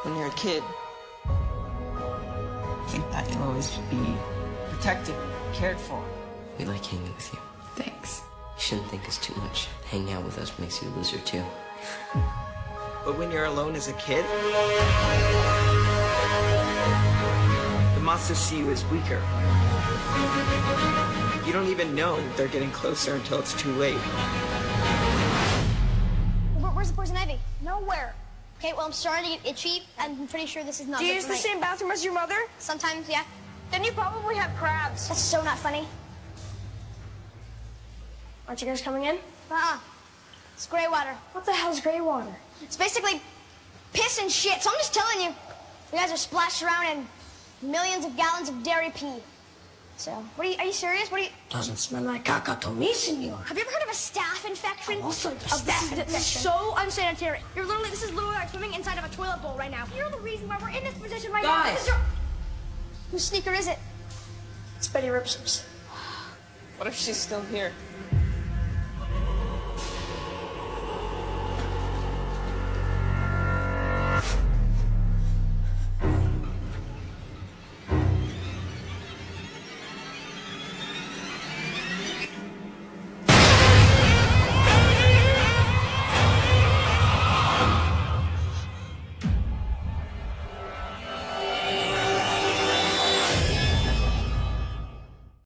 when you're a kid. I think that you'll always be protected, cared for. We like hanging with you. Thanks. You shouldn't think us too much. Hanging out with us makes you a loser, too. But when you're alone as a kid, the monsters see you as weaker. You don't even know they're getting closer until it's too late. Where's the poison ivy? Nowhere. Okay, well, I'm starting to get itchy. I'm pretty sure this is not Do you good use for the my- same bathroom as your mother? Sometimes, yeah. Then you probably have crabs. That's so not funny. Aren't you guys coming in? It's gray water. What the hell's gray water? It's basically piss and shit. So I'm just telling you, you guys are splashed around in millions of gallons of dairy pee. So, are you serious? What are you... Doesn't smell like caca to me, senor. Have you ever heard of a staph infection? Also, the This staph is infection. so unsanitary. This is literally like swimming inside of a toilet bowl right now. You're the reason why we're in this position right now. Guys! This is your... Whose sneaker is it? It's Betty Ripsom's. What if she's still here?